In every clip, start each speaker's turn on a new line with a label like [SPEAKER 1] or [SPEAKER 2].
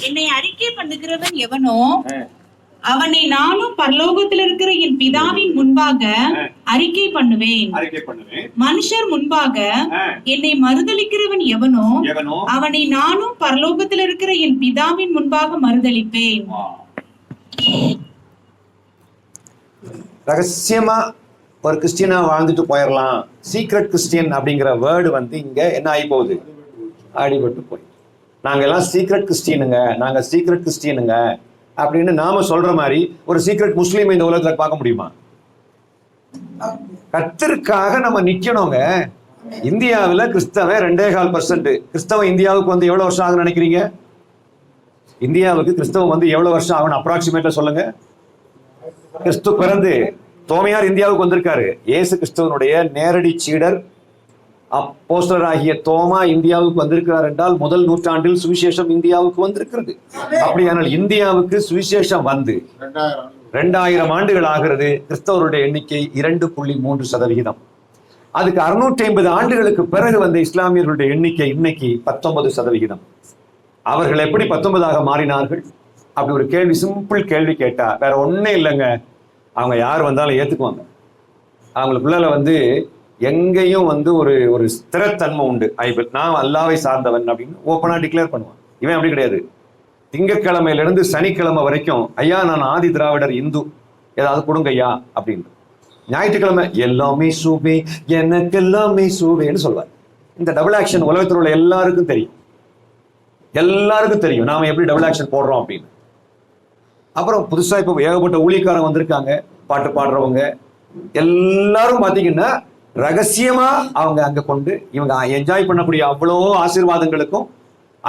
[SPEAKER 1] என்னை அறிக்கை பண்ணுகிறவன் எவனோ அவனை நானும் பரலோகத்தில் இருக்கிற என் பிதாவின் முன்பாக அறிக்கை பண்ணுவேன். மனுஷர் முன்பாக என்னை மறுதலிக்கிறவன் எவனோ அவனை நானும் பரலோகத்தில் இருக்கிற என் பிதாவின் முன்பாக மறுதலிப்பேன்.
[SPEAKER 2] ரகசியமா ஒரு கிறிஸ்டியனா வாழ்ந்துட்டு போயிடலாம். சீக்ரெட் கிறிஸ்டியன் அப்படிங்கிற வேர்டு வந்து இங்க என்ன ஆகி போகுது, அடிபட்டு போய் நாங்க எல்லாம் சீக்ரெட் கிறிஸ்டியனுங்க, நாங்க சீக்ரெட் கிறிஸ்டியனுங்க அப்படின்னு நாம சொல்ற மாதிரி ஒரு சீக்ரெட் முஸ்லீம் இந்த உலகத்துல பார்க்க முடியுமா? கர்த்தருக்காக நம்ம நிக்கணுங்க. இந்தியாவில் கிறிஸ்தவ 2.25%. கிறிஸ்தவம் இந்தியாவுக்கு வந்து எவ்வளவு வருஷம் ஆகுன்னு நினைக்கிறீங்க? இந்தியாவுக்கு கிறிஸ்தவம் வந்து எவ்வளவு வருஷம் ஆகுன்னு அப்ராக்சிமேட்டா சொல்லுங்க. கிறிஸ்து பிறந்து தோமையார் இந்தியாவுக்கு வந்திருக்காரு. இயேசு கிறிஸ்துவனுடைய நேரடி சீடர் அப்போஸ்தலர் ஆகிய தோமா இந்தியாவுக்கு வந்திருக்கிறார் என்றால் முதல் நூற்றாண்டில் சுவிசேஷம் இந்தியாவுக்கு வந்திருக்கிறது. அப்படியானால் இந்தியாவுக்கு சுவிசேஷம் வந்து 2000 ஆண்டுகள் ஆகிறது. கிறிஸ்தவருடைய எண்ணிக்கை 2.3%. அதுக்கு 650 ஆண்டுகளுக்கு பிறகு வந்த இஸ்லாமியர்களுடைய எண்ணிக்கை இன்னைக்கு 19%. அவர்கள் எப்படி 19ஆக மாறினார்கள்? அப்படி ஒரு கேள்வி, சிம்பிள் கேள்வி கேட்டா வேற ஒன்னே இல்லைங்க. அவங்க யார் வந்தாலும் ஏத்துக்குவாங்க. அவங்களுக்குள்ள வந்து எங்கேயும் வந்து ஒரு ஸ்திரத்தன்மை உண்டு. நான் அல்லாவை சார்ந்தவன் அப்படின்னு ஓப்பனா டிக்ளேர் பண்ணுவான். இவன் அப்படி கிடையாது. திங்கட்கிழமையிலிருந்து சனிக்கிழமை வரைக்கும் ஐயா நான் ஆதி திராவிடர் இந்து, ஏதாவது கொடுங்க ஐயா அப்படின்னு. ஞாயிற்றுக்கிழமை எல்லாமே சூபே எனக்கு எல்லாமே சூபேன்னு சொல்வார். இந்த டபுள் ஆக்ஷன் உலகத்தில் உள்ள எல்லாருக்கும் தெரியும். எல்லாருக்கும் தெரியும் நாம எப்படி டபுள் ஆக்ஷன் போடுறோம் அப்படின்னு. அப்புறம் புதுசா இப்போ ஏகப்பட்ட ஊழியக்காரங்க வந்திருக்காங்க, பாட்டு பாடுறவங்க எல்லாரும் பாத்தீங்கன்னா ரகசியமா அவங்க அங்க கொண்டு இவங்க என்ஜாய் பண்ணக்கூடிய அவ்வளோ ஆசீர்வாதங்களுக்கும்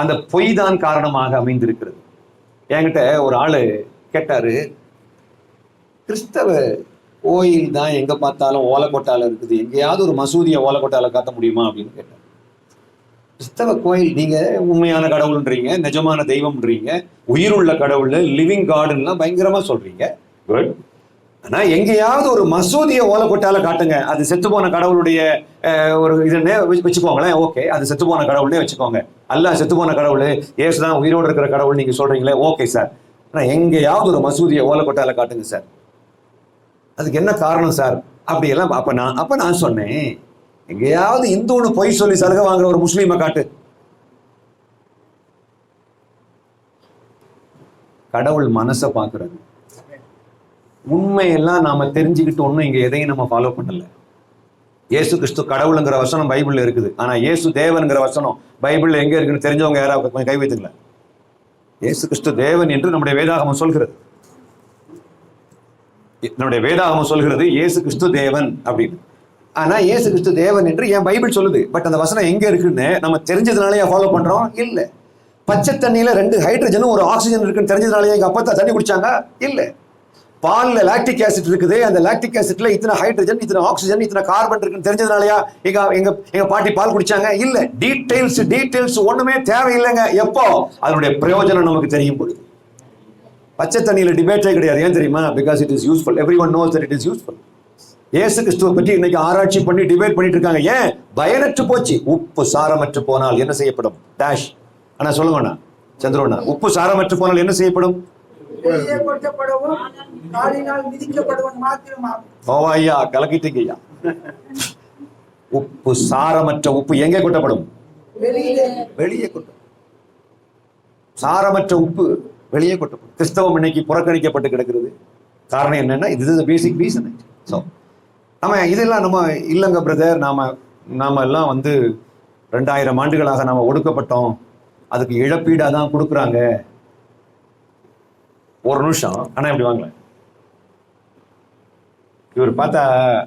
[SPEAKER 2] அந்த பொய் தான் காரணமாக அமைந்திருக்கிறது. என்கிட்ட ஒரு ஆளு கேட்டாரு, கிறிஸ்தவ கோயில் தான் எங்க பார்த்தாலும் ஓலக்கோட்டால இருக்குது, எங்கேயாவது ஒரு மசூதியை ஓலக்கோட்டால காட்ட முடியுமா அப்படின்னு கேட்டார். கிறிஸ்தவ கோயில் நீங்க உண்மையான கடவுள்ன்றீங்க, நிஜமான தெய்வம்ன்றீங்க, உயிருள்ள கடவுள், லிவிங் காடுலாம் பயங்கரமா சொல்றீங்க. குட். ஆனா எங்கேயாவது ஒரு மசூதியை ஓலக்கோட்டால காட்டுங்க, அது செத்து போன கடவுளுடைய ஒரு இதுன்னே வச்சுக்கோங்களேன். ஓகே, அது செத்து போன கடவுள்னே வச்சுக்கோங்க. அல்லாஹ் செத்து போன கடவுள், ஏசுதான் உயிரோடு இருக்கிற கடவுள் நீங்க சொல்றீங்களே, ஓகே சார். ஆனா எங்கேயாவது ஒரு மசூதியை ஓலக்கோட்டால காட்டுங்க சார். அதுக்கு என்ன காரணம் சார்? அப்படி எல்லாம் அப்ப நான் சொன்னேன், எங்கேயாவது இந்துன்னு பொய் சொல்லி சலுகை வாங்குற ஒரு முஸ்லீமை காட்டு. கடவுள் மனசை பார்க்கிறது. உண்மையெல்லாம் நாம தெரிஞ்சுக்கிட்டு ஒன்றும் இங்க எதையும் நம்ம ஃபாலோ பண்ணல. இயேசு கிறிஸ்து கடவுளுங்கிற வசனம் பைபிள்ல இருக்குது. ஆனா இயேசு தேவன்கிற வசனம் பைபிள்ல எங்க இருக்குன்னு தெரிஞ்சவங்க யாராவது கை வைத்துக்கல. இயேசு கிறிஸ்து தேவன் என்று நம்முடைய வேதாகமம் சொல்கிறது. நம்முடைய வேதாகமம் சொல்கிறது இயேசு கிறிஸ்து தேவன் அப்படின்னு. ஆனா இயேசு கிறிஸ்து தேவன் என்று என் பைபிள் சொல்லுது. பட் அந்த வசனம் எங்க இருக்குன்னு நம்ம தெரிஞ்சதுனாலே ஃபாலோ பண்றோம் இல்ல. பச்சை தண்ணியில 2 ஹைட்ரஜனும் ஒரு ஆக்சிஜன் இருக்குன்னு தெரிஞ்சதுனாலே எங்க அப்பா தண்ணி குடிச்சாங்க இல்ல. பால்ல லாக்டிக் ஆசிட் இருக்குது, அந்த லாக்டிக் ஆசிட்ல இத்தனை ஹைட்ரஜன், இத்தனை ஆக்சிஜன், இத்தனை கார்பன் இருக்குன்னு தெரிஞ்சதுனாலயா எங்க பாட்டி பால் குடிச்சாங்க இல்ல. டீடைல்ஸ் ஒண்ணுமே தேவையில்லைங்க. எப்போ அதனுடைய பிரயோஜனம் நமக்கு தெரியும் பொழுது. பச்சை தண்ணியில டிபேட்டே கிடையாது. ஏன் தெரியுமா? Because it is useful. Everyone knows that it is useful. இயேசு கிறிஸ்துவை பற்றி இன்னைக்கு ஆராய்ச்சி பண்ணி டிபேட் பண்ணிட்டு இருக்காங்க. ஏன்? பயனற்று போச்சு. உப்பு சாரமற்று போனால் என்ன செய்யப்படும்? டேஷ். ஆனா சொல்லுங்கண்ணா சந்திரோண்ணா, உப்பு சாரமற்று போனால் என்ன செய்யப்படும்? ஐயா கலக்கிட்டீங்க ஐயா. உப்பு சாரமற்ற உப்பு எங்கே கொட்டப்படும்? வெளியே கொட்டும். சாரமற்ற உப்பு வெளியே கொட்டப்படும். கிறிஸ்தவம் இன்னைக்கு புறக்கணிக்கப்பட்டு கிடக்கிறது. காரணம் என்னன்னா இது பேசிக் ரீசன். ஸோ நம்ம இதெல்லாம் நம்ம இல்லைங்க பிரதர், நாம எல்லாம் வந்து 2000 ஆண்டுகளாக நாம ஒடுக்கப்பட்டோம், அதுக்கு இழப்பீடாக தான் கொடுக்குறாங்க. ஒரு நிமிஷம் ஆனா இப்படி வாங்கல. இவர் பார்த்தா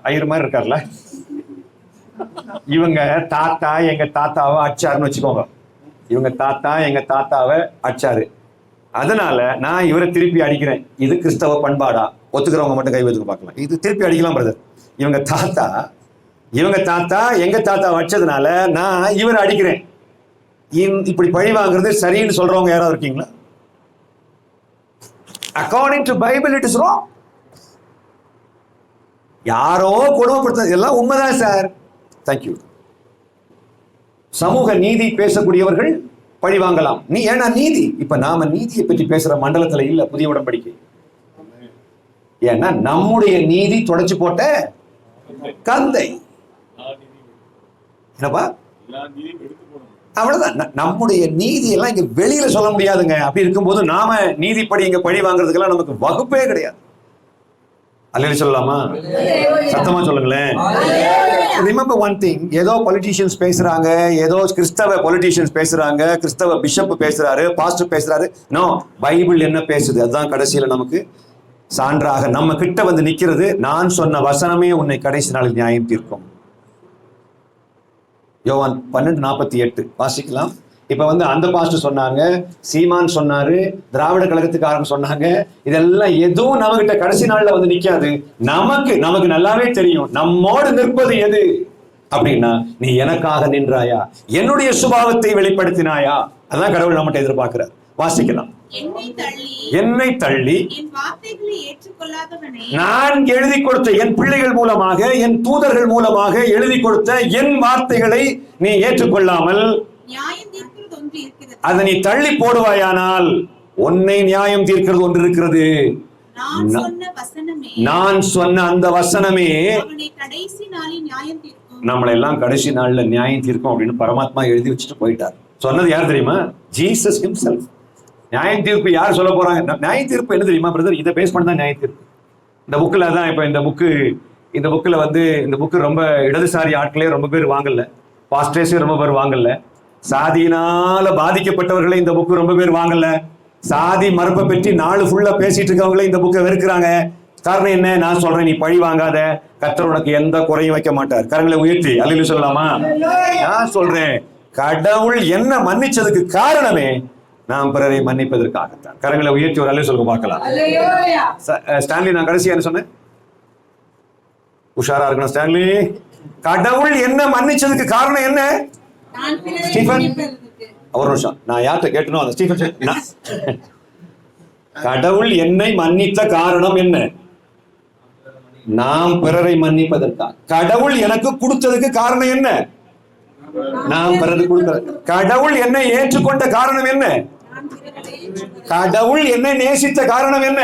[SPEAKER 2] ஐயர் மாதிரி இருக்கார்ல. இவங்க தாத்தா எங்க தாத்தாவை அடிச்சாருன்னு வச்சுக்கோங்க. இவங்க தாத்தா எங்க தாத்தாவை அடிச்சாரு, அதனால நான் இவரை திருப்பி அடிக்கிறேன். இது கிறிஸ்தவ பண்பாடா? ஒத்துக்கிறவங்க மட்டும் கை வைத்துக்க பார்க்கலாம். இது திருப்பி அடிக்கலாம் பிரதர். இவங்க தாத்தா எங்க தாத்தா வச்சதுனால நான் இவரை அடிக்கிறேன். இப்படி பழி வாங்குறது சரின்னு சொல்றவங்க யாராவது இருக்கீங்களா? According to Bible it is wrong. யாரோ கொடுமைப்படுத்த எல்லாம் உண்மைதான் சார். தேங்க்யூ. சமூக நீதி பேசக்கூடியவர்கள் பழி வாங்கலாம். நீ ஏன்னா நீதி. இப்ப நாம நீதியை பற்றி பேசுற மண்டலத்துல இல்ல புதிய உடன்படிக்கை. ஏன்னா நம்முடைய நீதி தொடச்சு போட்ட கந்தை. என்னப்பா? அவ்வளவுதான். நம்முடைய நீதி எல்லாம் இங்க வெளியில சொல்ல முடியாதுங்க. அப்படி இருக்கும்போது நாம நீதிப்படி இங்க பழி வாங்குறதுக்கெல்லாம் நமக்கு வகுப்பே கிடையாது. அல்லேலூயா சொல்லலாமா? சத்தமா சொல்லுங்களேன். ரிமெம்பர் ஒன் திங், ஏதோ பொலிட்டீஷியன்ஸ் பேசுறாங்க, ஏதோ கிறிஸ்தவ பொலிட்டீஷியன்ஸ் பேசுறாங்க, கிறிஸ்தவ பிஷப் பேசுறாரு, பாஸ்டர் பேசுறாரு. நோ, பைபிள் என்ன பேசுது அதுதான் கடைசியில நமக்கு சான்றாக நம்ம கிட்ட வந்து நிக்கிறது. நான் சொன்ன வசனமே உன்னை கடைசி நாளில் நியாயம் தீர்க்கும். யோவான் 12:48 வாசிக்கலாம். இப்ப வந்து அந்த பாஸ்டர் சொன்னாங்க, சீமான் சொன்னாரு, திராவிட கழகத்துக்காரங்க சொன்னாங்க. இதெல்லாம் எதுவும் நம்ம கிட்ட கடைசி நாள்ல வந்து நிக்காது. நமக்கு நல்லாவே தெரியும் நம்மோடு நிற்பது எது அப்படின்னா, நீ எனக்காக நின்றாயா, என்னுடைய சுபாவத்தை வெளிப்படுத்தினாயா. அதான் கடவுள் நம்மகிட்ட எதிர்பார்க்கிறார். வாசிக்கலாம். என்னை தள்ளி நான் எழுதி கொடுத்த என் பிள்ளைகள் மூலமாக, என் தூதர்கள் மூலமாக எழுதி கொடுத்த என் வார்த்தைகளை நீ ஏற்றுக்கொள்ளாமல் அதை நீ தள்ளி போடுவாயானால் உன்னை நியாயம் தீர்க்கிறது ஒன்று இருக்கிறது. நான் சொன்ன அந்த வசனமே நம்மளை எல்லாம் கடைசி நாள்ல நியாயம் தீர்க்கும் அப்படின்னு பரமாத்மா எழுதி வச்சுட்டு போயிட்டார். சொன்னது யார் தெரியுமா? Jesus himself. நியாயம் தீர்ப்பு யார் சொல்ல போறாங்க? நியாய தீர்ப்பு என்ன தெரியுமா பிரதர்? இதை பேஸ் பண்ணி தான் நியாய தீர்ப்பு. இந்த புக்கில் தான் இப்ப இந்த புக்கில் வந்து இந்த புக்கு ரொம்ப இடதுசாரி ஆட்களே ரொம்ப பேர் வாங்கல, பாஸ்டர்ஸே ரொம்ப பேர் வாங்கல, சாதியினால பாதிக்கப்பட்டவர்களே இந்த புக்கு ரொம்ப பேர் வாங்கல, சாதி மறுப்பை பற்றி நாலு ஃபுல்லா பேசிட்டு இருக்கவங்களே இந்த புக்கை வெறுக்கிறாங்க. காரணம் என்ன? நான் சொல்றேன், நீ பழி வாங்காத, கர்த்தர் உனக்கு எந்த குறையும் வைக்க மாட்டார். கரங்களை உயர்த்தி அல்லேலூயா சொல்லலாமா? நான் சொல்றேன், கடவுள் என்ன மன்னிச்சதுக்கு காரணமே நாம் பிறரை மன்னிப்பதற்காகத்தான். கரங்களை உயர்த்தி ஒரு அல்லேலூயா சொல்லுங்க பார்க்கலாம். ஸ்டான்லி, நான் கடைசியா என்ன சொன்னேன்? உஷாரா இருக்கணும் ஸ்டான்லி. கடவுள் என்ன மன்னிச்சதுக்கு காரணம் என்ன? ஸ்டீஃபன், ஒரு நிமிஷம், நான் யார்கிட்ட கேட்டனோ அந்த ஸ்டீஃபன். கடவுள் என்னை மன்னித்த காரணம் என்ன? நாம் பிறரை மன்னிப்பதற்காக. கடவுள் எனக்கு கொடுத்ததுக்கு காரணம் என்ன? நாம் பிறருக்கு கொடுக்கிறது. கடவுள் என்னை ஏற்றுக்கொண்ட காரணம் என்ன? கடவுள் என்னை நேசித்த காரணம் என்ன?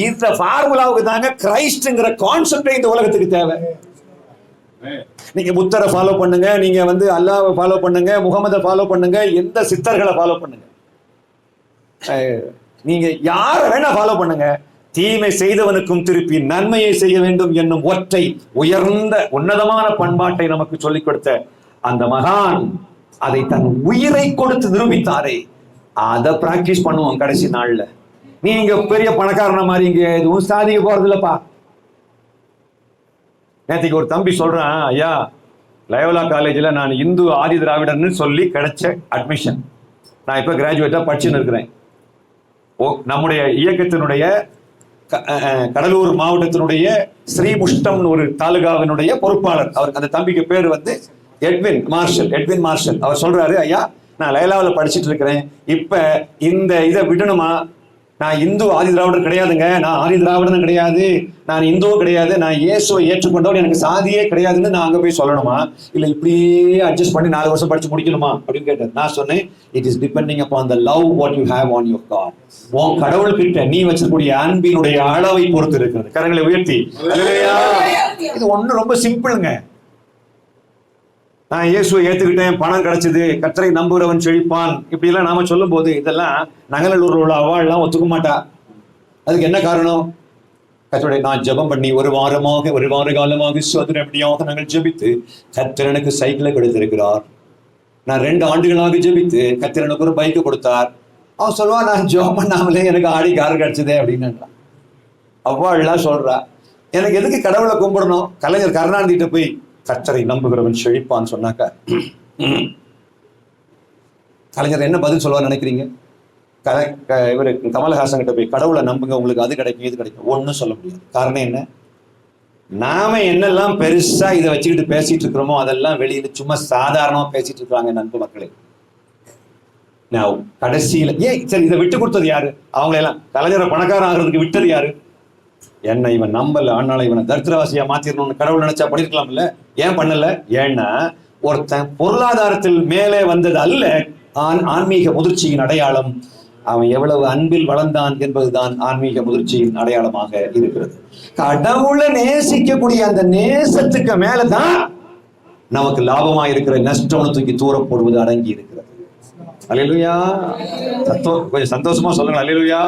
[SPEAKER 2] இந்த ஃபார்முலாவுக்கு தாங்க கிரைஸ்ட்ங்கிற கான்செப்டே இந்த உலகத்துக்கு தேவை. நீங்க புத்தரை ஃபாலோ பண்ணுங்க, நீங்க வந்து அல்லாஹ்வை ஃபாலோ பண்ணுங்க, முகமதை ஃபாலோ பண்ணுங்க, எந்த சித்தர்களை ஃபாலோ பண்ணுங்க, நீங்க யார வேணா ஃபாலோ பண்ணுங்க, தீமை செய்தவனுக்கும் திருப்பி நன்மையை செய்ய வேண்டும் என்னும் ஒற்றை உயர்ந்த உன்னதமான பண்பாட்டை நமக்கு சொல்லிக் கொடுத்த அந்த மகான் அதை தன் உயிரை கொடுத்து நிரூபித்தாரே, அதை பிராக்டிஸ் பண்ணுவோம் கடைசி நாள்ல. நீங்க பெரிய பணக்காரன மாதிரி இங்க எதுவும் சாதிக்க போறது இல்லப்பா. நேற்றுக்கு ஒரு தம்பி சொல்றான், ஐயா லயோலா காலேஜில் நான் இந்து ஆதி திராவிடர்னு சொல்லி கிடைச்ச அட்மிஷன், நான் இப்போ கிராஜுவேட்டா படிச்சுன்னு இருக்கிறேன். நம்முடைய இயக்கத்தினுடைய கடலூர் மாவட்டத்தினுடைய ஸ்ரீமுஷ்டம்னு ஒரு தாலுகாவினுடைய பொறுப்பாளர், அவருக்கு அந்த தம்பிக்கு பேர் வந்து எட்வின் மார்ஷல். அவர் சொல்றாரு, ஐயா நான் லயோலாவில் படிச்சுட்டு இருக்கிறேன், இப்ப இந்த இதை விடணுமா? நான் இந்து ஆதி திராவிடர் கிடையாதுங்க, நான் ஆதி திராவிடனும் கிடையாது, நான் இந்துவும் கிடையாது, நான் இயேசுவை ஏற்றுக்கொண்டவன், எனக்கு சாதியே கிடையாதுன்னு நான் அங்க போய் சொல்லணுமா, இல்ல இப்படியே அட்ஜஸ்ட் பண்ணி 4 வருஷம் படிச்சு முடிக்கணுமா அப்படின்னு கேட்டேன். நான் சொன்னேன், it is depending upon the love what you have on your god. உன் கடவுள் கிட்ட நீ வச்சிருக்கூடிய அன்பினுடைய அளவை பொறுத்து இருக்கிறது. கரங்களை உயர்த்தி இது ஒண்ணு ரொம்ப சிம்பிளுங்க. நான் இயேசுவை ஏத்துக்கிட்டேன், பணம் கிடைச்சது, கர்த்தரை நம்புகிறவன் செழிப்பான், இப்படி எல்லாம் நாம சொல்லும் போது இதெல்லாம் நகலூர் உள்ள அவாள்லாம் ஒத்துக்க மாட்டா. அதுக்கு என்ன காரணம்? கர்த்தருடைய நான் ஜெபம் பண்ணி ஒரு வார காலமாக சோதனையாக நாங்கள் ஜெபித்து கர்த்தர் எனக்கு சைக்கிளை கொடுத்திருக்கிறார். நான் 2 ஆண்டுகளாக ஜெபித்து கர்த்தர் எனக்கு ஒரு பைக்கு கொடுத்தார். அவன் சொல்லுவான், நான் ஜெபம் பண்ணாமலே எனக்கு ஆடி கார் கிடைச்சதே அப்படின்னு. அவ்வாள்லாம் சொல்றா. எனக்கு எதுக்கு கடவுளை கும்பிடணும்? கலைஞர் கருணாநிதிட்ட போய் கர்த்தரை நம்புகிறவன் செழிப்பான்னு சொன்னாக்க கலைஞர் என்ன பதில் சொல்லுவான்னு நினைக்கிறீங்க? இவர் கமலஹாசன் கிட்ட போய் கடவுளை நம்புங்க, உங்களுக்கு அது கிடைக்கும் இது கிடைக்கும், ஒன்றும் சொல்ல முடியாது. காரணம் என்ன? நாம என்னெல்லாம் பெருசா இதை வச்சுக்கிட்டு பேசிட்டு இருக்கிறோமோ அதெல்லாம் வெளியில சும்மா சாதாரணமா பேசிட்டு இருக்கிறாங்க நண்பு மக்களே. நான் கடைசியில சரி இதை விட்டு கொடுத்தது யாரு? அவங்களெல்லாம் கலைஞரை பணக்காரன் ஆகிறதுக்கு விட்டது யாரு? என்ன இவன் நம்பல, ஆனால இவனை தரித்திரவாசியா மாத்திரணும்னு கடவுள் நினைச்சா பண்ணிருக்கலாம்ல. ஏன் பண்ணல? ஏன்னா ஒருத்தன் பொருளாதாரத்தில் மேலே வந்தது அல்ல, ஆன்மீக முதிர்ச்சியின் அடையாளம். அவன் எவ்வளவு அன்பில் வளர்ந்தான் என்பதுதான் ஆன்மீக முதிர்ச்சியின் அடையாளமாக இருக்கிறது. கடவுளை நேசிக்கக்கூடிய அந்த நேசத்துக்கு மேலதான் நமக்கு லாபமா இருக்கிற நஷ்டம் தூக்கி தூர போடுவது அடங்கி இருக்கிறது. அல்லேலூயா. கொஞ்சம் சந்தோஷமா சொல்லுங்க அல்லேலூயா.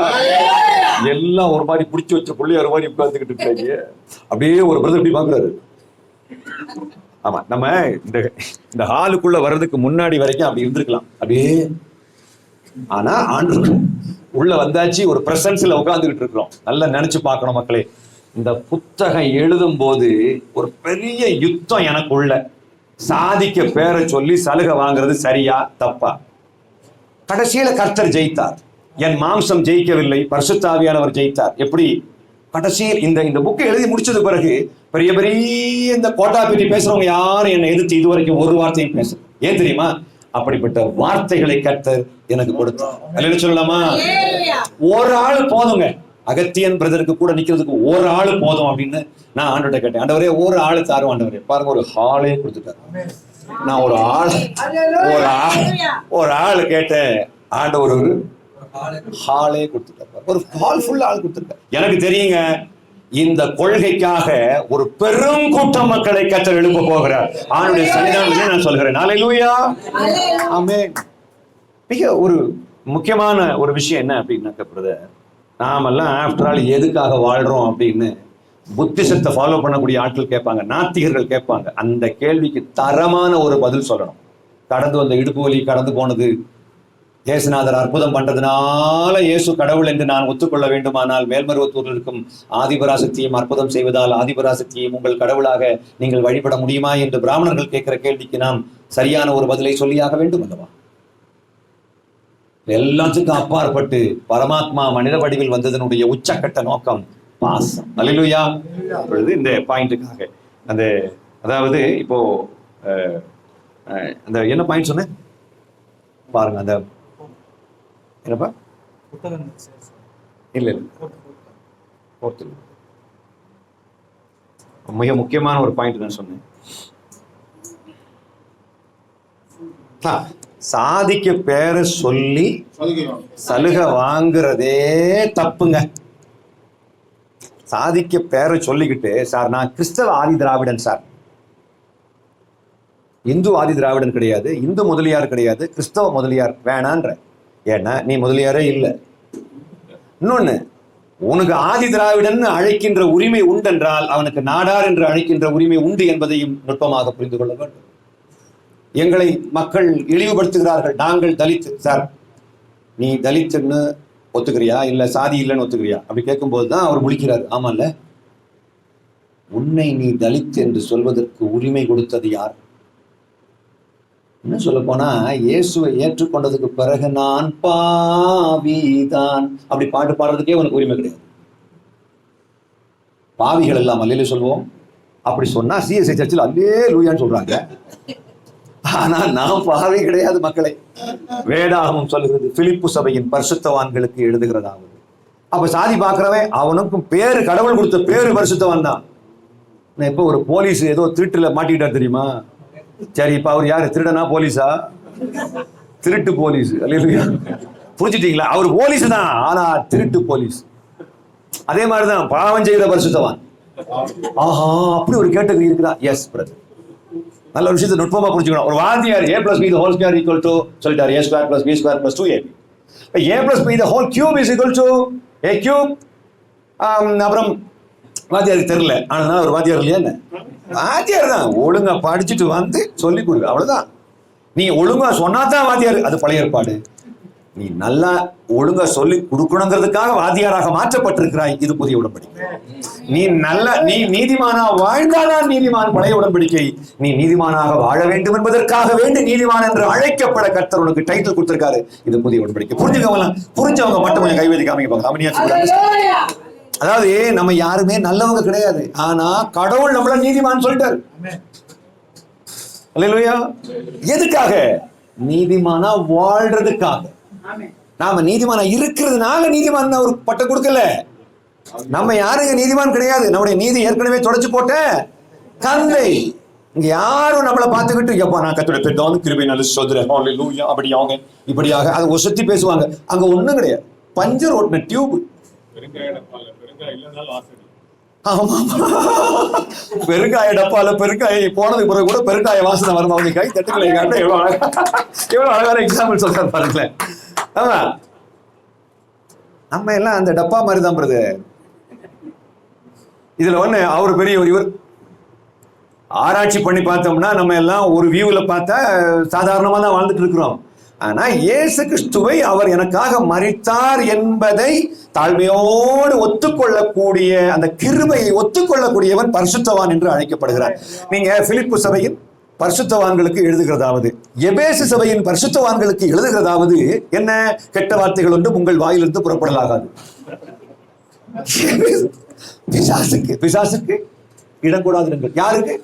[SPEAKER 2] எல்லாம் ஒரு மாதிரி பிடிச்சி வச்ச புள்ளி ஒரு மாதிரி உட்கார்ந்துக்கிட்டு இருக்காங்க. அப்படியே ஒரு பிரதர் இப்படி பாக்குறாரு. ஆமா, நம்ம இந்த ஹாலுக்குள்ள வர்றதுக்கு முன்னாடி வரைக்கும் அப்படி இருந்திருக்கலாம் அப்படியே. ஆனா ஆண்டு உள்ள வந்தாச்சு, ஒரு பிரசன்ஸ்ல உட்கார்ந்துகிட்டு இருக்கிறோம். நல்லா நினைச்சு பார்க்கணும் மக்களே. இந்த புத்தகம் எழுதும் போது ஒரு பெரிய யுத்தம் எனக்குள்ள. சாதிக்க பேரை சொல்லி சலுகை வாங்குறது சரியா தப்பா? கடைசியில கர்த்தர் ஜெயித்தார். என் மாம்சம் ஜெயிக்கவில்லை, பரிசுத்த ஆவியானவர் ஜெயித்தார். எப்படி? கடைசியில் இந்த புக்கை எழுதி முடிச்சது பிறகு பெரிய பெரிய இந்த கோட்டா பற்றி பேசுறவங்க யாரும் என்னை எதிர்த்து இதுவரைக்கும் ஒரு வார்த்தையும் பேச. ஏன் தெரியுமா? அப்படிப்பட்ட வார்த்தைகளை கர்த்தர் எனக்கு கொடுத்தார். அல்லேலூயா சொல்லலாமா? ஒரு ஆள் போதுங்க. அகத்தியன் பிரதருக்கு கூட நிக்கிறதுக்கு ஒரு ஆள் போதும் அப்படின்னு நான் ஆண்டவர்கிட்ட கேட்டேன். ஆண்டவரே ஒரு ஆளு தாரும் ஆண்டவரே. பாருங்க, ஒரு ஹாலே கொடுத்துட்டாரு. நான் ஒரு ஆள் கேட்டேன். ஆண்டவர் ஒரு ஹாலே கொடுத்துட்டார். ஒரு ஹால் ஃபுல்லா ஆள் கொடுத்துட்டார். எனக்கு தெரியுங்க, இந்த கொள்கைக்காக ஒரு பெரும் கூட்டம் மக்களை கர்த்தர் எழுப்ப போகிறார். ஆண்டவருடைய சன்னிதானத்திலே நான் சொல்கிறேன். அல்லேலூயா. ஆமென். மிக ஒரு முக்கியமான ஒரு விஷயம் என்ன அப்படின்னாக்க பிரதர், நாமெல்லாம் ஆஃப்டர் ஆல் எதுக்காக வாழ்றோம் அப்படின்னு புத்திசத்தை ஃபாலோ பண்ணக்கூடிய ஆட்கள் கேட்பாங்க, நாத்திகர்கள் கேட்பாங்க. அந்த கேள்விக்கு தரமான ஒரு பதில் சொல்லணும். கடந்து வந்த இடுப்பு வலி கடந்து போனது, இயேசுநாதர் அற்புதம் பண்றதுனால இயேசு கடவுள் என்று நான் ஒத்துக்கொள்ள வேண்டுமானால் மேல்மருவத்தூரில் இருக்கும் ஆதிபராசக்தியும் அற்புதம் செய்வதால் ஆதிபராசக்தியும் உங்கள் கடவுளாக நீங்கள் வழிபட முடியுமா என்று பிராமணர்கள் கேட்கிற கேள்விக்கு நாம் சரியான ஒரு பதிலை சொல்லியாக வேண்டும் அல்லவா? எல்லாத்துக்கும் அப்பாற்பட்டு பரமாத்மா மனித வடிவில் வந்ததனுடைய உச்சக்கட்ட நோக்கம் பாசம். அல்லேலூயா. இப்பொழுது இந்த பாயிண்ட்டுக்காக அதாவது இப்போ அந்த என்ன பாயிண்ட் சொன்னேன் பாருங்க. அந்த என்னப்பா? இல்ல மிக முக்கியமான ஒரு பாயிண்ட் நான் சொன்னேன். சாதிக்க பேரை சொல்லி சலுகை வாங்குறதே தப்புங்க. சாதிக்க பேரை சொல்லிக்கிட்டு, சார் நான் கிறிஸ்தவ ஆதி திராவிடன் சார், இந்து ஆதி திராவிடன் கிடையாது, இந்து முதலியார் கிடையாது, கிறிஸ்தவ முதலியார் வேணான்ற. ஏன்னா நீ முதலியாரே இல்லை. இன்னொன்னு, உனக்கு ஆதி திராவிடன் அழைக்கின்ற உரிமை உண்டென்றால் அவனுக்கு நாடார் என்று அழைக்கின்ற உரிமை உண்டு என்பதையும் நுட்பமாக புரிந்து கொள்ள வேண்டும். எங்களை மக்கள் இழிவுபடுத்துகிறார்கள். நாங்கள் தலித். சார் நீ தலித்துன்னு ஒத்துக்கிறியா இல்ல சாதி இல்லைன்னு ஒத்துக்கிறியா அப்படி கேட்கும்போது தான் அவர் முழிக்கிறார். ஆமால்ல, உன்னை நீ தலித் என்று சொல்வதற்கு உரிமை கொடுத்தது யார்? என்ன சொல்ல போனா, இயேசுவை ஏற்றுக்கொண்டதுக்கு பிறகு நான் பாவிதான் அப்படி பாட்டு பாடுறதுக்கே உனக்கு உரிமை கிடையாது. பாவிகள் எல்லாம் அல்லேலூயா சொல்வோம். அப்படி சொன்னா சிஎஸ்ஐ சர்ச்சில் அல்லேலூயான்னு சொல்றாங்க. ஆனா நான் பாவி கிடையாது மக்களே. வேதாகமம் சொல்லுகிறது, பிலிப்பு சபையின் பரிசுத்தவான்களுக்கு எழுதுகிறதாவது. அப்ப சாதி பார்க்கிறவன் அவனுக்கும் பேரு, கடவுள் கொடுத்த பேரு பரிசுத்தவான் தான். இப்ப ஒரு போலீஸ் ஏதோ திருட்டுல மாட்டிக்கிட்டார் தெரியுமா? சரி, இப்ப அவர் யாரு? திருடனா போலீஸா? திருட்டு போலீஸ். அல்லேலூயா. புரிஞ்சுட்டீங்களா? அவர் போலீஸ் தான், ஆனா திருட்டு போலீஸ். அதே மாதிரிதான் பாவம் செய்கிற பரிசுத்தவான். ஆஹா, அப்படி ஒரு கேட்டகரி இருக்குதா? Yes brother. நல்ல ஒரு விஷயத்தை நுட்பமா புரிஞ்சுக்கணும். ஒரு வாத்தியார் a plus b the whole square equal to சொல்லிட்டார் a square plus b square plus 2ab. a plus b the whole cube is equal to a cube. அப்புறம் வாத்தியாருக்கு தெரியல, ஆனா ஒரு வாத்தியார் இல்லையா? என்ன வாத்தியார் தான், ஒழுங்கா படிச்சுட்டு வந்து சொல்லி கொடுங்க, அவ்வளவுதான். நீ ஒழுங்கா சொன்னாதான் வாத்தியார். அது பழைய ஏற்பாடு. நீ நல்லா ஒழுங்கா சொல்லி கொடுக்கணுங்கிறதுக்காக வாத்தியாராக மாற்றப்பட்டிருக்கிறாய். இது புதிய உடன்படிக்கை. நீ நீதிமானா வாழ்ந்தாதான் நீதிமான். பழைய உடன்படிக்கை நீ நீதிமானாக வாழ வேண்டும் என்பதற்காக வேண்டி நீதிமான் என்று அழைக்கப்பட கர்த்தர் உனக்கு டைட்டில் கொடுத்திருக்காரு. இது புதிய உடன்படிக்கை. புரிஞ்சவங்க மட்டும் கொஞ்சம் கைவதி காமிப்பாங்க. அதாவது நம்ம யாருமே நல்லவங்க கிடையாது, ஆனா கடவுள் நம்மள நீதிமான் சொல்லிட்டாரு. அல்லேலூயா. எதுக்காக? நீதிமானா வாழ்றதுக்காக. நாம நீதிமானா இருக்கிறதுனால நீதிமான் ஒரு பட்டம் கொடுக்கல. நம்ம யாருங்க நீதிமான் கிடையாது. நம்முடைய நீதி ஏற்கனவே தொடச்சு போட்ட கந்தை. இங்க யாரும் நம்மளை பார்த்துக்கிட்டு எப்பா நான் கர்த்தருடைய பெருதான கிருபை நல்ல சோதரன் ஹல்லேலூயா அப்படியாக இப்படியாக அதை ஒசத்தி பேசுவாங்க. அங்க ஒண்ணும் கிடையாது, பஞ்சர் ஓட்டின டியூப். ஆமா, பெருங்காய டப்பால பெருங்காய போனதுக்கு பிறகு கூட பெருங்காய வாசனை வரும். அவங்க கை தட்டுக்களை காட்ட எவ்வளவு அழகான எக்ஸாம்பிள் சொல்றாரு பாருங்களேன். ஆமா, நம்ம எல்லாம் அந்த டப்பா மாதிரி தான் பிரதர். இதுல ஒண்ணு அவர் பெரிய இவர் ஆராய்ச்சி பண்ணி பார்த்தோம்னா நம்ம எல்லாம் ஒரு வியூல பார்த்தா சாதாரணமா தான் வாழ்ந்துட்டு இருக்கிறோம். ஆனா இயேசு கிறிஸ்துவை அவர் எனக்காக மரித்தார் என்பதை தாழ்மையோடு ஒத்துக்கொள்ளக்கூடிய அந்த கிருபையை ஒத்துக்கொள்ளக்கூடியவன் பரிசுத்தவான் என்று அழைக்கப்படுகிறார். நீங்க பிலிப்பு சபையின் பரிசுத்தவான்களுக்கு எழுதுகிறதாவது, எபேசு சபையின் பரிசுத்தவான்களுக்கு எழுதுகிறதாவது என்ன? கெட்ட வார்த்தைகள் ஒன்றும் உங்கள் வாயிலிருந்து புறப்படலாகாது. பிசாசுக்கு இடக்கூடாது. யாருக்கு?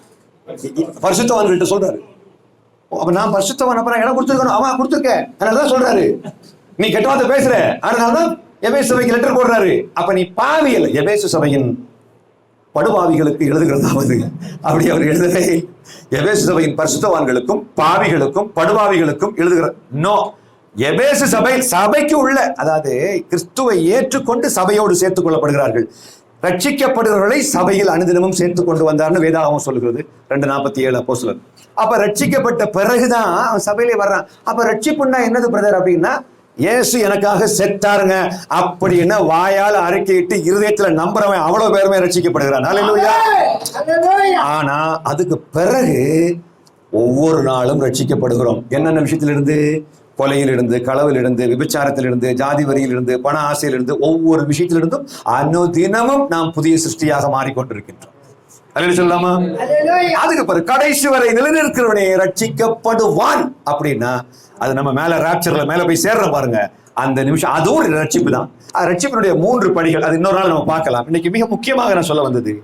[SPEAKER 2] பரிசுத்தவான்கள்ட்ட சொல்றாரு. அப்ப நான் பரிசுத்தவான், அப்புறம் இடம் கொடுத்துருக்கணும். அவன் கொடுத்துருக்கேன், அதனாலதான் சொல்றாரு நீ கெட்ட வார்த்தை பேசுற, அதனாலதான் எபேசு சபைக்கு லெட்டர் போடுறாரு. அப்ப நீ பாவி அல்ல. எபேசு சபையின் படுபாவிகளுக்கு எழுதுகிறதாவது அப்படி அவர் எழுதுறே. எபேசு சபையின் பரிசுத்தவான்களுக்கும் பாவிகளுக்கும் படுபாவிகளுக்கும் எழுதுகிற நோ. எபேசு சபைக்கு உள்ள, அதாவது கிறிஸ்துவை ஏற்றுக்கொண்டு சபையோடு சேர்த்துக் கொள்ளப்படுகிறார்கள். ரட்சிக்கப்படுகிறவர்களை சபையில் அனுதினமும் சேர்த்து கொண்டு வந்தார்னு வேதாகமம் சொல்லுகிறது 2:47 அப்போஸ்தலர். அப்ப ரட்சிக்கப்பட்ட பிறகுதான் அவன் சபையிலே வர்றான். அப்ப ரட்சிப்புன்னா என்னது பிரதர் அப்படின்னா, இயேசு எனக்காக செத்தாருங்க அப்படின்னு வாயால் அறிக்கையிட்டு இருதயத்துல நம்புறவன் அவ்வளவு பேருமே ரட்சிக்கப்படுகிறான். ஹல்லேலூயா. ஆனா அதுக்கு பிறகு ஒவ்வொரு நாளும் ரட்சிக்கப்படுகிறோம். என்னென்ன விஷயத்திலிருந்து? கொலையிலிருந்து, களவிலிருந்து, விபச்சாரத்திலிருந்து, ஜாதி வரியிலிருந்து, பண ஆசையிலிருந்து, ஒவ்வொரு விஷயத்திலிருந்தும் அனுதினமும் நாம் புதிய சிருஷ்டியாக மாறிக்கொண்டிருக்கின்றோம். சொல்லாமா? அதுக்கு பிறகு கடைசி வரை நிலைநிற்கிறவனே ரட்சிக்கப்படுவான். அப்படின்னா அது நம்ம மேல ராப்சர்ல மேல போய் சேர்ற பாருங்க, அந்த நிமிஷம் அதுவும் ஒரு ரட்சிப்பு தான். ரட்சிப்பினுடைய 3 படிகள், அது இன்னொரு நாள் நம்ம பார்க்கலாம். இன்னைக்கு மிக முக்கியமாக நான் சொல்ல வந்தது,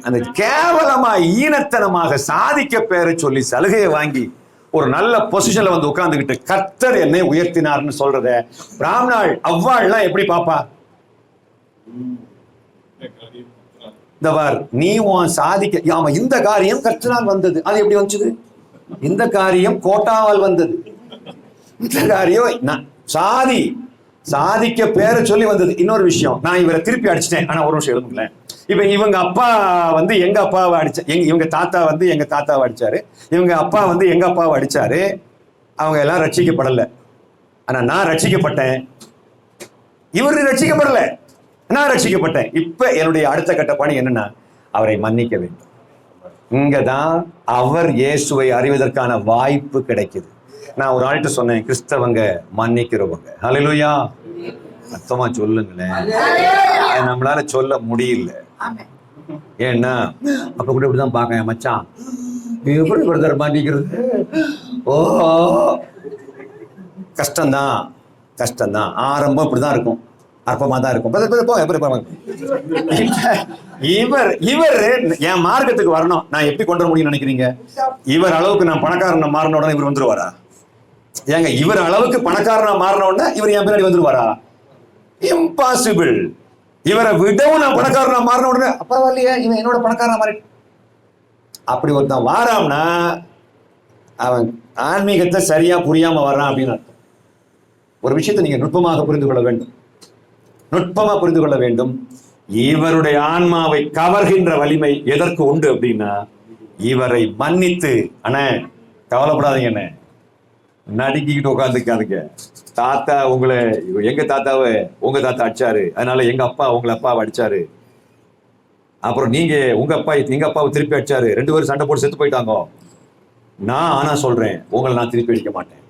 [SPEAKER 2] அந்த கேவலமா ஈனத்தனமாக சாதிக்க பேரை சொல்லி சலுகையை வாங்கி ஒரு நல்ல பொசிஷன்ல வந்து உட்கார்ந்துகிட்டு கர்த்தர் என்னை உயர்த்தினார்னு சொல்றத பிராமணாள் அவ்வாள்லாம் எப்படி பாப்பா? நீ உன் சாதிக்க, ஆமா இந்த காரியம் கர்த்தரால் வந்தது, அது எப்படி வந்துச்சு? இந்த காரியம் கோட்டாவால் வந்தது, இந்த காரியம் சாதிக்க பேரை சொல்லி வந்தது. இன்னொரு விஷயம், நான் இவரை திருப்பி அடிச்சிட்டேன். ஆனா ஒரு விஷயம் எழுதுங்களேன், இப்ப இவங்க அப்பா வந்து எங்க அப்பாவை அடிச்ச, இவங்க தாத்தா வந்து எங்க தாத்தாவை அடிச்சாரு, இவங்க அப்பா வந்து எங்க அப்பாவை அடிச்சாரு, அவங்க எல்லாம் ரட்சிக்கப்படல. ஆனா நான் ரட்சிக்கப்பட்டேன், இவரு ரட்சிக்கப்படல, நான் ரட்சிக்கப்பட்டேன். இப்ப என்னுடைய அடுத்த கட்ட பணி என்னன்னா, அவரை மன்னிக்க வேண்டும். இங்கதான் அவர் இயேசுவை அறிவதற்கான வாய்ப்பு கிடைக்குது. நான் ஒரு ஆள்கிட்ட சொன்னேன், கிறிஸ்தவங்க மன்னிக்கிறவங்க. ஹல்லேலூயா. அர்த்தமா சொல்லுங்களேன், நம்மளால சொல்ல முடியல. ஏன்னா அப்ப கூட இப்படிதான் பாக்க மச்சான், எப்படி பிரதர் மன்னிக்கிறது? ஓ கஷ்டம்தான். ஆரம்பம் இப்படிதான் இருக்கும், அற்பமா தான் இருக்கும். இவர் என் மார்க்கத்துக்கு வரணும், நான் எப்படி கொண்டு வர முடியும்னு நினைக்கிறீங்க? இவர் அளவுக்கு நான் பணக்காரனை மாறின உடனே இவர் வந்துருவாரா? ஏங்க, இவர் அளவுக்கு பணக்காரனா மாறின உடனே இவர் என் பின்னாடி வந்துருவாரா? இம்பாசிபிள். இவரை விடவும் நான் பணக்காரனா மாறின உடனே பரவாயில்லையே, இவன் என்னோட பணக்காரனா மாறி, அப்படி ஒருத்தன் வாராம்னா அவன் ஆன்மீகத்தை சரியா புரியாம வர்றான் அப்படின்னு அர்த்தம். ஒரு விஷயத்தை நீங்க நுட்பமா புரிந்து கொள்ள வேண்டும். இவருடைய ஆன்மாவை கவர்கின்ற வலிமை எதற்கு உண்டு அப்படின்னா, இவரை மன்னித்து, அண்ணே கவலைப்படாதீங்க, அண்ணே நடுக்கிட்டு உட்காந்துக்காதுங்க, தாத்தா உங்களை, எங்க தாத்தாவை உங்க தாத்தா அடிச்சாரு, அதனால எங்க அப்பா உங்களை அப்பாவை அடிச்சாரு, அப்புறம் நீங்க எங்க அப்பாவை திருப்பி அடிச்சாரு, 2 பேரும் சண்டை போட்டு செத்து போயிட்டாங்க. நான் ஆனா சொல்றேன், உங்களை நான் திருப்பி அடிக்க மாட்டேன்.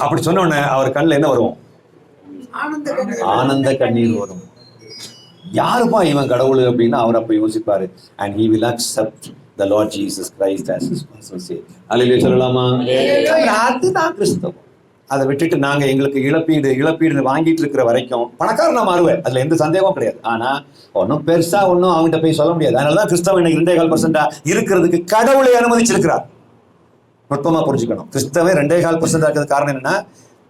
[SPEAKER 2] அப்படி சொன்ன உடனே அவர் கண்ணில் என்ன வரும்? ஆனந்த கண்ணீர் வரும். யாருப்பா இவன் கடவுள் அப்படின்னா அவர் அப்ப யோசிப்பாரு, and he will accept the Lord Jesus Christ as his personal Savior. அல்லேலூயா சொல்லலாமா? அதுதான் கிறிஸ்தவம். அதை விட்டுட்டு நாங்க எங்களுக்கு இழப்பீடு வாங்கிட்டு இருக்கிற வரைக்கும் பணக்காரனா மாறுவேன், அதுல எந்த சந்தேகமும் கிடையாது. ஆனா ஒன்னும் பெருசா அவங்ககிட்ட போய் சொல்ல முடியாது. அதனாலதான் கிறிஸ்தவம் இன்னைக்கு 2.25% இருக்கிறதுக்கு கடவுளை அனுமதிச்சிருக்கிறார். நுட்பமா புரிஞ்சுக்கணும். கிறிஸ்தவன் 2.25% இருக்கிறது காரணம் என்னன்னா,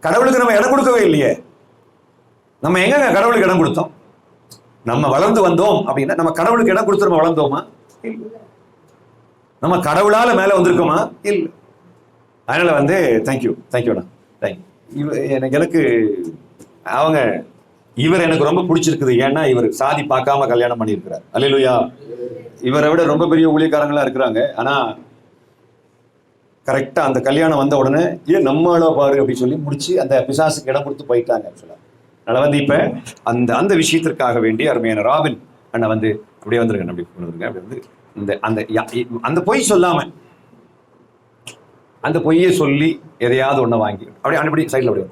[SPEAKER 2] கடவுளுக்கு நம்ம இடம் கொடுக்கவே இல்லையே. நம்ம எங்க கடவுளுக்கு இடம் கொடுத்தோம்? நம்ம வளர்ந்து வந்தோம் அப்படின்னா நம்ம கடவுளுக்கு இடம் கொடுத்து நம்ம வளர்ந்தோமா? இல்லை. நம்ம கடவுளால மேல வந்திருக்கோமா? இல்லை. அதனால தேங்க்யூடா. எனக்கு அவங்க இவர் எனக்கு ரொம்ப பிடிச்சிருக்குது. ஏன்னா இவர் சாதி பார்க்காம கல்யாணம் பண்ணியிருக்கிறார். அல்லேலூயா. இவரை விட ரொம்ப பெரிய ஊழியக்காரங்களா இருக்கிறாங்க. ஆனா கரெக்டா அந்த கல்யாணம் வந்த உடனே ஏன் நம்மள பாரு அப்படின்னு சொல்லி முடிச்சு அந்த பிசாசுக்கு இடம் கொடுத்து போயிட்டாங்க. அதனால இப்ப அந்த விஷயத்திற்காக வேண்டி அருமையான ராபின் அண்ணா அப்படியே வந்துருங்க. அப்படி அந்த பொய் சொல்லாம அந்த பொய்யை சொல்லி எதையாவது ஒண்ண வாங்கி அப்படியே சைட்ல அப்படியே